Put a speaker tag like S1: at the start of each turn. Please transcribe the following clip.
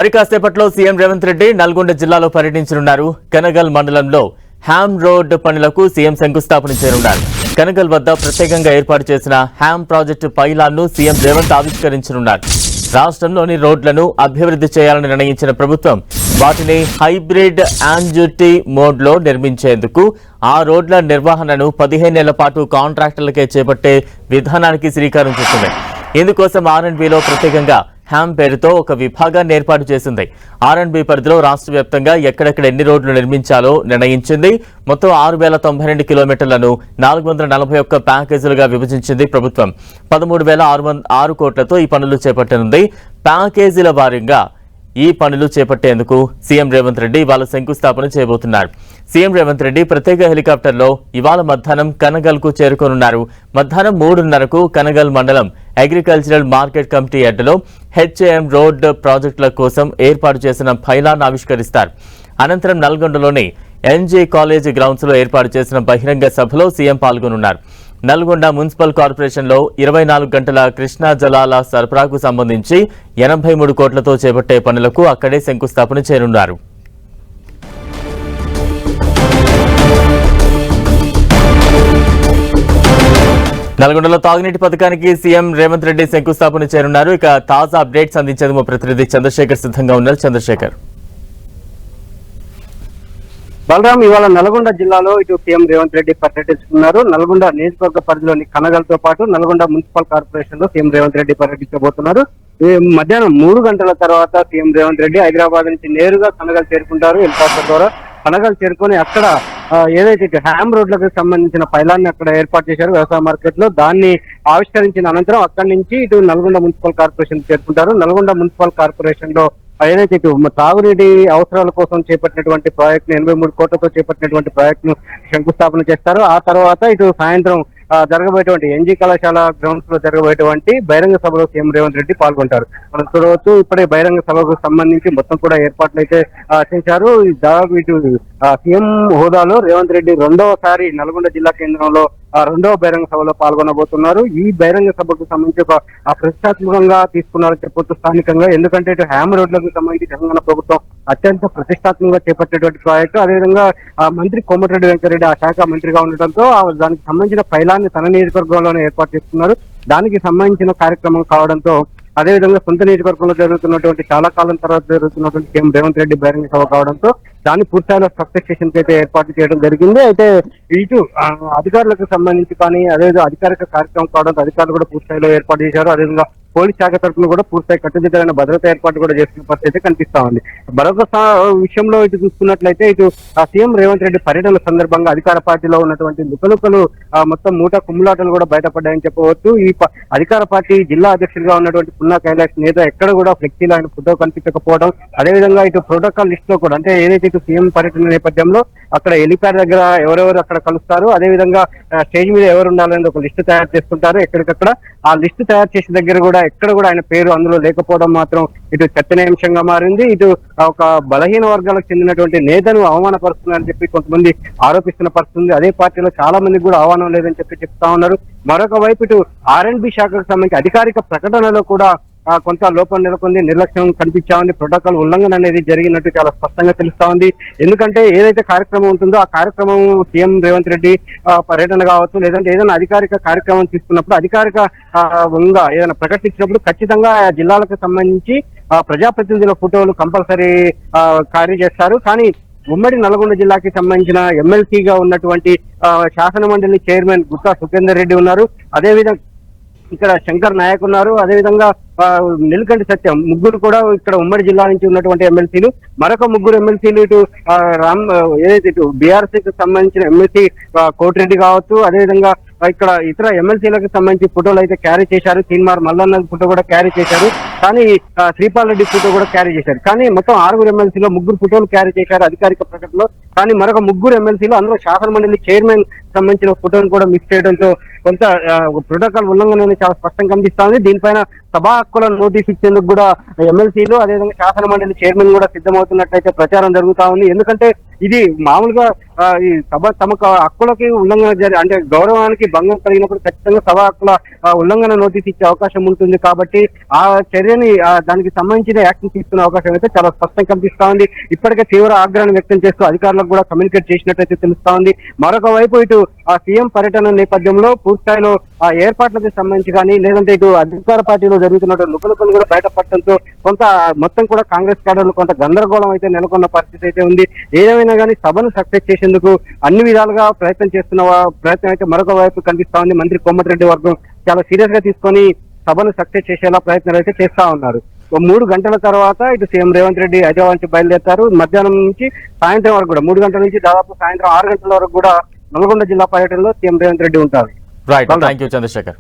S1: మరి కాసేపట్లో సీఎం రేవంత్ రెడ్డి నల్గొండ జిల్లాలో పర్యటించనున్నారు. కనగల్ మండలంలో హ్యామ్ రోడ్ పనులకు సీఎం శంకుస్థాపన చేయనున్నారు. కనగల్ వద్ద ప్రత్యేకంగా ఏర్పాటు చేసిన హ్యామ్ ప్రాజెక్టు పైలాన్ను సీఎం రేవంత్ ఆవిష్కరించనున్నారు. రాష్ట్రంలోని రోడ్లను అభివృద్ధి చేయాలని నిర్ణయించిన ప్రభుత్వం వాటిని హైబ్రిడ్ యాండ్యూటీ మోడ్లో నిర్మించేందుకు ఆ రోడ్ల నిర్వహణను 15 నెలల పాటు కాంట్రాక్టర్లకే చేపట్టే విధానానికి శ్రీకారం చుట్టింది. ఇందుకోసం R&Bలో ప్రత్యేకంగా హ్యామ్ పేరుతో ఒక విభాగాన్ని ఏర్పాటు చేసింది. R&B పరిధిలో రాష్ట్ర వ్యాప్తంగా ఎక్కడెక్కడ ఎన్ని రోడ్లు నిర్మించాలో నిర్ణయించింది. మొత్తం 6092 కిలోమీటర్లను 441 ప్యాకేజీలుగా విభజించింది ప్రభుత్వం. 13,606 కోట్లతో ఈ పనులు చేపట్టనుంది. ప్యాకేజీల వారీగా ఈ పనులు చేపట్టేందుకు సీఎం రేవంత్ రెడ్డి ఇవాళ శంకుస్థాపన చేయబోతున్నారు. సీఎం రేవంత్ రెడ్డి ప్రత్యేక హెలికాప్టర్లో ఇవాళ మధ్యాహ్నం కనగల్ కు చేరుకోనున్నారు. మధ్యాహ్నం 3:30కు కనగల్ మండలం అగ్రికల్చరల్ మార్కెట్ కమిటీ అడ్డలో HAM రోడ్ ప్రాజెక్టుల కోసం ఏర్పాటు చేసిన పైలాన్ ఆవిష్కరిస్తారు. అనంతరం నల్గొండలోని NJ కాలేజ్ గ్రౌండ్స్ లో ఏర్పాటు చేసిన బహిరంగ సభలో సీఎం పాల్గొనున్నారు. నల్గొండ మున్సిపల్ కార్పొరేషన్లో 24 గంటల కృష్ణా జలాల సరఫరాకు సంబంధించి 83 కోట్లతో చేపట్టే పనులకు అక్కడే శంకుస్థాపన చేయనున్నారు. నల్గొండలో తాగునీటి పథకానికి సీఎం రేవంత్ రెడ్డి శంకుస్థాపన చేయనున్నారు. ఇక తాజా అప్డేట్స్ అందించేందుకు ప్రతినిధి చంద్రశేఖర్ సిద్ధంగా ఉన్నారు. చంద్రశేఖర్.
S2: బలరాం, ఇవాళ నల్గొండ జిల్లాలో ఇటు సీఎం రేవంత్ రెడ్డి పర్యటిస్తున్నారు. నల్గొండ నియోజకవర్గ పరిధిలోని కనగల్తో పాటు నల్గొండ మున్సిపల్ కార్పొరేషన్ లో సీఎం రేవంత్ రెడ్డి పర్యటించబోతున్నారు. మధ్యాహ్నం 3 గంటల తర్వాత సీఎం రేవంత్ రెడ్డి హైదరాబాద్ నుంచి నేరుగా కనగల్ చేరుకుంటారు. హెలికాప్టర్ ద్వారా కనగల్ చేరుకొని అక్కడ ఏదైతే హ్యామ్ రోడ్లకు సంబంధించిన పైలాన్ని అక్కడ ఏర్పాటు చేశారు వ్యవసాయ మార్కెట్ లో, దాన్ని ఆవిష్కరించిన అనంతరం అక్కడి నుంచి ఇటు నల్గొండ మున్సిపల్ కార్పొరేషన్ చేరుకుంటారు. నల్గొండ మున్సిపల్ కార్పొరేషన్ లో ఏదైతే తాగునీటి అవసరాల కోసం చేపట్టినటువంటి ప్రాజెక్ట్ 83 కోట్లతో చేపట్టినటువంటి ప్రాజెక్ట్ ను శంకుస్థాపన చేస్తారు. ఆ తర్వాత ఇటు సాయంత్రం జరగబోయేటువంటి NJ కళాశాల గ్రౌండ్స్ లో జరగబోయేటువంటి బహిరంగ సభలో సీఎం రేవంత్ రెడ్డి పాల్గొంటారు. మనం చూడవచ్చు, ఇప్పుడే బహిరంగ సభకు సంబంధించి మొత్తం కూడా ఏర్పాట్లు అయితే చేశారు. దాదాపు ఇటు సీఎం హోదాలో రేవంత్ రెడ్డి రెండవసారి నల్గొండ జిల్లా కేంద్రంలో రెండవ బహిరంగ సభలో పాల్గొనబోతున్నారు. ఈ బహిరంగ సభకు సంబంధించి ఒక ప్రతిష్టాత్మకంగా తీసుకున్నారని చెప్పొచ్చు స్థానికంగా. ఎందుకంటే ఇటు హ్యామ్ రోడ్లకు సంబంధించి తెలంగాణ ప్రభుత్వం అత్యంత ప్రతిష్టాత్మకంగా చేపట్టేటువంటి ప్రాజెక్టు. అదేవిధంగా మంత్రి కోమటిరెడ్డి వెంకటరెడ్డి ఆ శాఖ మంత్రిగా ఉండటంతో దానికి సంబంధించిన పైలాన్ని తన నియోజకవర్గంలోనే ఏర్పాటు చేస్తున్నారు. దానికి సంబంధించిన కార్యక్రమం కావడంతో అదేవిధంగా సొంత నియోజకవర్గంలో జరుగుతున్నటువంటి చాలా కాలం తర్వాత జరుగుతున్నటువంటి సీఎం రేవంత్ రెడ్డి బహిరంగ సభ కావడంతో దాన్ని పూర్తిస్థాయిలో సక్సెస్ అయితే ఏర్పాటు చేయడం జరిగింది. అయితే ఇటు అధికారులకు సంబంధించి కానీ అదేవిధంగా అధికారిక కార్యక్రమం కావడంతో అధికారులు కూడా పూర్తిస్థాయిలో ఏర్పాటు చేశారు. అదేవిధంగా పోలీస్ శాఖ తరఫున కూడా పూర్తిస్థాయి కట్టుదిట్టమైన భద్రత ఏర్పాటు కూడా చేస్తున్న పరిస్థితి కనిపిస్తా ఉంది. మరొక విషయంలో ఇటు చూసుకున్నట్లయితే ఇటు సీఎం రేవంత్ రెడ్డి పర్యటన సందర్భంగా అధికార పార్టీలో ఉన్నటువంటి లుకలుకలు మొత్తం మూట కుమ్ములాటలు కూడా బయటపడ్డాయని చెప్పవచ్చు. ఈ అధికార పార్టీ జిల్లా అధ్యక్షుడిగా ఉన్నటువంటి పున్నా కైలాష్ నేత ఎక్కడ కూడా ఫ్లెక్సీలో ఆయన ఫోటో కనిపించకపోవడం, అదేవిధంగా ఇటు ప్రోటోకాల్ లిస్ట్ లో కూడా అంటే ఏదైతే ఇటు సీఎం పర్యటన నేపథ్యంలో అక్కడ హెలిప్యాడ్ దగ్గర ఎవరెవరు అక్కడ కలుస్తారు, అదేవిధంగా స్టేజ్ మీద ఎవరు ఉండాలని ఒక లిస్టు తయారు చేసుకుంటారు. ఎక్కడికక్కడ ఆ లిస్టు తయారు చేసే దగ్గర కూడా ఎక్కడ కూడా ఆయన పేరు అందులో లేకపోవడం మాత్రం ఇటు చర్చనీయాంశంగా మారింది. ఇటు ఒక బలహీన వర్గాలకు చెందినటువంటి నేతను అవమానపరుస్తున్నారని చెప్పి కొంతమంది ఆరోపిస్తున్న పరిస్థితుంది. అదే పార్టీలో చాలా మందికి కూడా ఆహ్వానం లేదని చెప్పి చెప్తా ఉన్నారు. మరొక వైపు ఇటు R&B శాఖకు సంబంధించి అధికారిక ప్రకటనలో కూడా కొంత లోపం నెలకొంది, నిర్లక్ష్యం కనిపించా ఉంది. ప్రోటోకాల్ ఉల్లంఘన అనేది జరిగినట్టు చాలా స్పష్టంగా తెలుస్తా ఉంది. ఎందుకంటే ఏదైతే కార్యక్రమం ఉంటుందో ఆ కార్యక్రమం సీఎం రేవంత్ రెడ్డి పర్యటన కావచ్చు, లేదంటే ఏదైనా అధికారిక కార్యక్రమం తీసుకున్నప్పుడు అధికారిక ఏదైనా ప్రకటించినప్పుడు ఖచ్చితంగా జిల్లాలకు సంబంధించి ప్రజాప్రతినిధుల ఫోటోలు కంపల్సరీ క్యారీ చేస్తారు. కానీ ఉమ్మడి నల్గొండ జిల్లాకి సంబంధించిన ఎమ్మెల్సీగా ఉన్నటువంటి శాసన మండలి చైర్మన్ గుత్తా సుఖేందర్ రెడ్డి ఉన్నారు, అదేవిధంగా ఇక్కడ శంకర్ నాయక్ ఉన్నారు, అదేవిధంగా నిలకంటి సత్యం, ముగ్గురు కూడా ఇక్కడ ఉమ్మడి జిల్లా నుంచి ఉన్నటువంటి ఎమ్మెల్సీలు. మరొక ముగ్గురు ఎమ్మెల్సీలు ఇటు ఏదైతే ఇటు బీఆర్సీకి సంబంధించిన ఎమ్మెల్సీ కోటిరెడ్డి కావచ్చు, అదేవిధంగా ఇక్కడ ఇతర ఎమ్మెల్సీలకు సంబంధించి ఫోటోలు అయితే క్యారీ చేశారు. తీన్మార్ మల్లన్న ఫోటో కూడా క్యారీ చేశారు, కానీ శ్రీపాల్ రెడ్డి ఫోటో కూడా క్యారీ చేశారు. కానీ మొత్తం 6 ఎమ్మెల్సీలో 3 ఫోటోలు క్యారీ చేశారు అధికారిక ప్రకటనలో. కానీ మరొక 3 ఎమ్మెల్సీలు అందులో శాసన మండలి చైర్మన్ సంబంధించిన ఫోటోను కూడా మిక్స్ చేయడంతో కొంత ప్రోటోకాల్ ఉల్లంఘన చాలా స్పష్టంగా కనిపిస్తా ఉంది. దీనిపైన సభా హక్కులను నోటీస్ ఇచ్చేందుకు కూడా ఎమ్మెల్సీలు అదేవిధంగా శాసన మండలి చైర్మన్ కూడా సిద్ధమవుతున్నట్లయితే ప్రచారం జరుగుతా ఉంది. ఎందుకంటే ఇది మామూలుగా ఈ సభ తమకు హక్కులకి ఉల్లంఘన అంటే గౌరవానికి భంగం కలిగినప్పుడు ఖచ్చితంగా సభా హక్కుల ఉల్లంఘన నోటీస్ ఇచ్చే అవకాశం ఉంటుంది. కాబట్టి ఆ చర్యని దానికి సంబంధించిన యాక్షన్ తీసుకునే అవకాశం అయితే చాలా స్పష్టంగా కనిపిస్తా ఉంది. ఇప్పటికే తీవ్ర ఆగ్రహాన్ని వ్యక్తం చేస్తూ అధికారులకు కూడా కమ్యూనికేట్ చేసినట్టయితే తెలుస్తా ఉంది. మరొక వైపు ఇటు ఆ సీఎం పర్యటన నేపథ్యంలో పూర్తిస్థాయిలో ఆ ఏర్పాట్లకు సంబంధించి కానీ లేదంటే ఇటు అధికార పార్టీలో జరుగుతున్నటువంటి లుకలుకలు కూడా బయటపడటంతో కొంత మొత్తం కూడా కాంగ్రెస్ క్యాడర్లు కొంత గందరగోళం అయితే నెలకొన్న పరిస్థితి అయితే ఉంది. ఏదేమైనా కానీ సభను సక్సెస్ చేసేందుకు అన్ని విధాలుగా ప్రయత్నం అయితే మరొక వైపు కనిపిస్తా ఉంది. మంత్రి కోమటిరెడ్డి వర్గం చాలా సీరియస్ గా తీసుకొని సభను సక్సెస్ చేసేలా ప్రయత్నాలు అయితే చేస్తా ఉన్నారు. 3 గంటల తర్వాత ఇటు సీఎం రేవంత్ రెడ్డి హైదరాబాద్ నుంచి బయలుదేరుతారు. మధ్యాహ్నం నుంచి సాయంత్రం వరకు కూడా 3 గంటల నుంచి దాదాపు సాయంత్రం 6 గంటల వరకు కూడా నల్గొండ జిల్లా పర్యటనలో సీఎం రేవంత్ రెడ్డి ఉంటారు.
S1: Right, thank you Chandrasekhar.